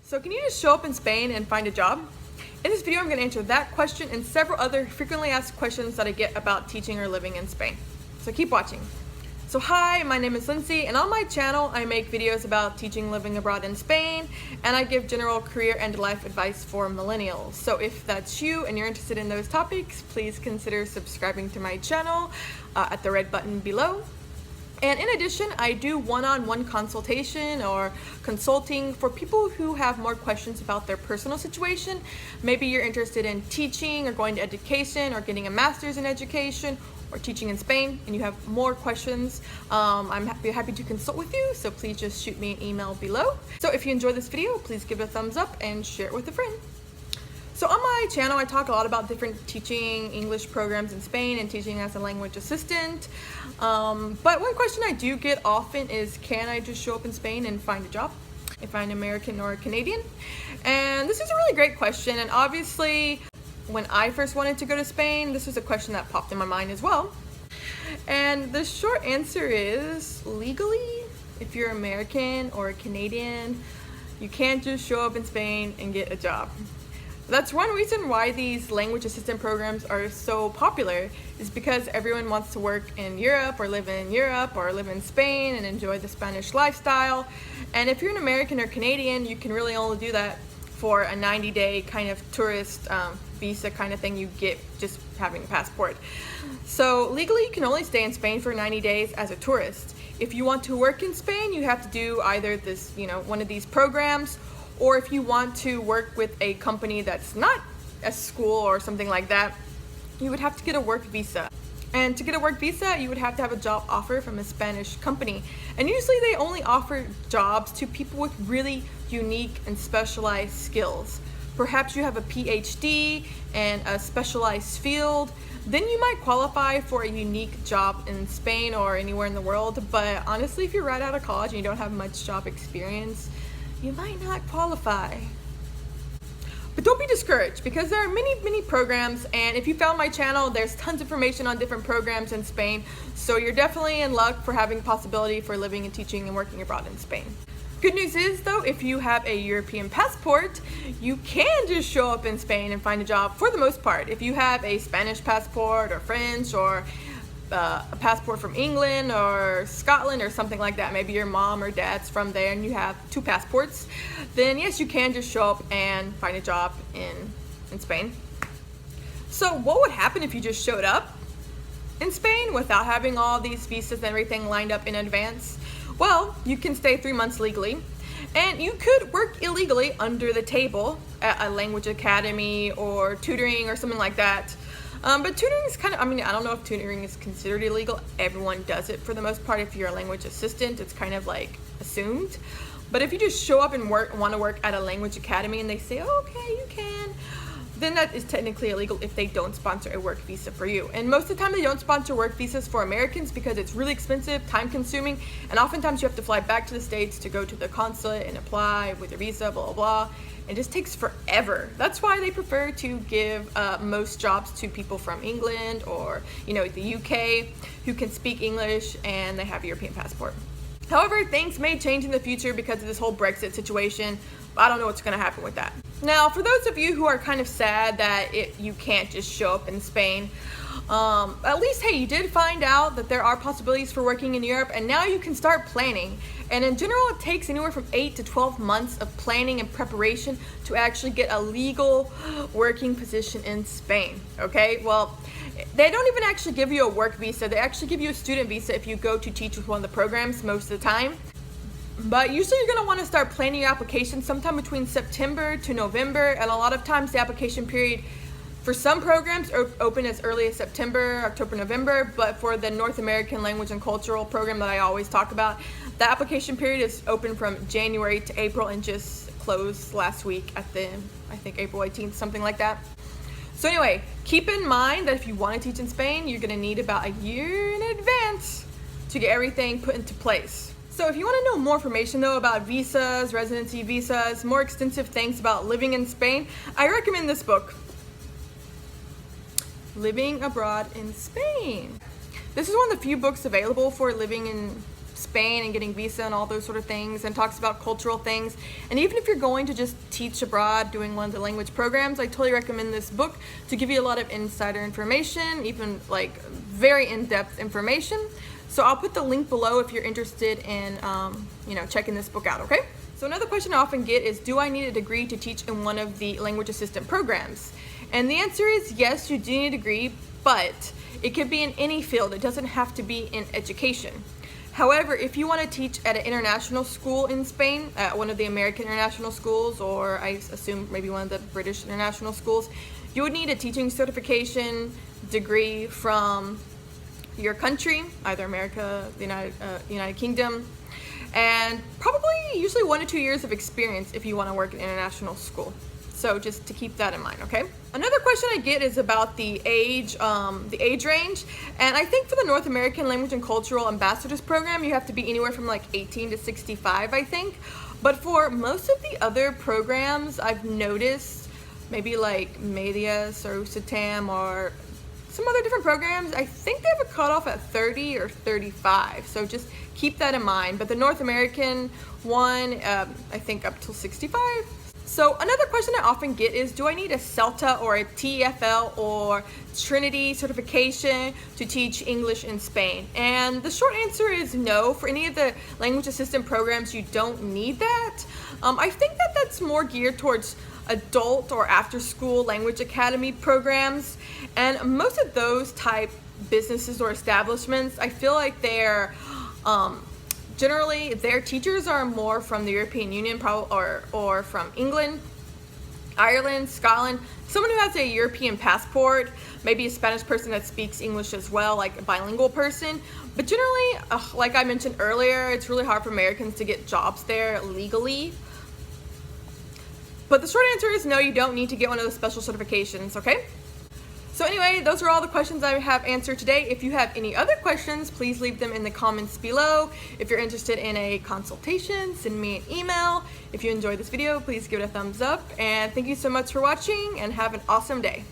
So can you just show up in Spain and find a job? In this video, I'm going to answer that question and several other frequently asked questions that I get about teaching or living in Spain. So keep watching. So hi, my name is Lindsay, and on my channel, I make videos about teaching living abroad in Spain, and I give general career and life advice for millennials. So if that's you and you're interested in those topics, please consider subscribing to my channel at the red button below. And in addition, I do one-on-one consultation or consulting for people who have more questions about their personal situation. Maybe you're interested in teaching or going to education or getting a master's in education or teaching in Spain and you have more questions. I'm happy to consult with you, so please just shoot me an email below. So if you enjoyed this video, please give it a thumbs up and share it with a friend. So on my channel, I talk a lot about different teaching English programs in Spain and teaching as a language assistant. But one question I do get often is, can I just show up in Spain and find a job if I'm American or Canadian? And this is a really great question. And obviously, when I first wanted to go to Spain, this was a question that popped in my mind as well. And the short answer is, legally, if you're American or Canadian, you can't just show up in Spain and get a job. That's one reason why these language assistant programs are so popular, is because everyone wants to work in Europe or live in Spain and enjoy the Spanish lifestyle. And if you're an American or Canadian, you can really only do that for a 90-day kind of tourist visa kind of thing you get just having a passport. So legally, you can only stay in Spain for 90 days as a tourist. If you want to work in Spain, you have to do either this, one of these programs, or if you want to work with a company that's not a school or something like that, you would have to get a work visa. And to get a work visa, you would have to have a job offer from a Spanish company. And usually they only offer jobs to people with really unique and specialized skills. Perhaps you have a PhD and a specialized field, then you might qualify for a unique job in Spain or anywhere in the world. But honestly, if you're right out of college and you don't have much job experience, you might not qualify. But don't be discouraged, because there are many programs, and if you found my channel, there's tons of information on different programs in Spain, so you're definitely in luck for having possibility for living and teaching and working abroad in Spain. Good news is, though, if you have a European passport, you can just show up in Spain and find a job for the most part. If you have a Spanish passport or French or a passport from England or Scotland or something like that, maybe your mom or dad's from there and you have two passports, then yes, you can just show up and find a job in Spain. So what would happen if you just showed up in Spain without having all these visas and everything lined up in advance? Well, you can stay 3 months legally, and you could work illegally under the table at a language academy or tutoring or something like that. But tutoring is kind of, I don't know if tutoring is considered illegal. Everyone does it for the most part. If you're a language assistant, it's kind of like assumed. But if you just show up and want to work at a language academy and they say, oh, okay, you can, then that is technically illegal if they don't sponsor a work visa for you. And most of the time they don't sponsor work visas for Americans because it's really expensive, time consuming, and oftentimes you have to fly back to the States to go to the consulate and apply with your visa, blah, blah, blah. It just takes forever. That's why they prefer to give most jobs to people from England or the UK who can speak English and they have a European passport. However, things may change in the future because of this whole Brexit situation. I don't know what's going to happen with that. Now, for those of you who are kind of sad that you can't just show up in Spain, at least, hey, you did find out that there are possibilities for working in Europe, and now you can start planning. And in general, it takes anywhere from 8 to 12 months of planning and preparation to actually get a legal working position in Spain, okay? Well, they don't even actually give you a work visa. They actually give you a student visa if you go to teach with one of the programs most of the time. But usually you're going to want to start planning your application sometime between September to November, and a lot of times the application period for some programs are open as early as September, October, November, but for the North American Language and Cultural program that I always talk about, the application period is open from January to April and just closed last week at I think April 18th, something like that. So anyway, keep in mind that if you want to teach in Spain, you're going to need about a year in advance to get everything put into place. So if you want to know more information though about visas, residency visas, more extensive things about living in Spain, I recommend this book, Living Abroad in Spain. This is one of the few books available for living in Spain and getting visa and all those sort of things, and talks about cultural things. And even if you're going to just teach abroad doing one of the language programs, I totally recommend this book to give you a lot of insider information, even like very in-depth information. So I'll put the link below if you're interested in checking this book out, okay? So another question I often get is, do I need a degree to teach in one of the language assistant programs? And the answer is yes, you do need a degree, but it could be in any field. It doesn't have to be in education. However, if you want to teach at an international school in Spain, one of the American international schools, or I assume maybe one of the British international schools, you would need a teaching certification degree from your country, either America, the United Kingdom, and probably usually 1 to 2 years of experience if you want to work in an international school. So just to keep that in mind, okay? Another question I get is about the age range. And I think for the North American Language and Cultural Ambassadors Program, you have to be anywhere from like 18 to 65, I think. But for most of the other programs, I've noticed, maybe like Medias or USATAM or some other different programs, I think they have a cutoff at 30 or 35. So just keep that in mind. But the North American one, I think up till 65. So another question I often get is, do I need a CELTA or a TEFL or Trinity certification to teach English in Spain? And the short answer is no. For any of the language assistant programs, you don't need that. I think that that's more geared towards adult or after school language academy programs. And most of those type businesses or establishments, I feel like they're generally, their teachers are more from the European Union or from England, Ireland, Scotland, someone who has a European passport, maybe a Spanish person that speaks English as well, like a bilingual person. But generally, like I mentioned earlier, it's really hard for Americans to get jobs there legally. But the short answer is no, you don't need to get one of those special certifications, okay? So anyway, those are all the questions I have answered today. If you have any other questions, please leave them in the comments below. If you're interested in a consultation, send me an email. If you enjoyed this video, please give it a thumbs up. And thank you so much for watching, and have an awesome day.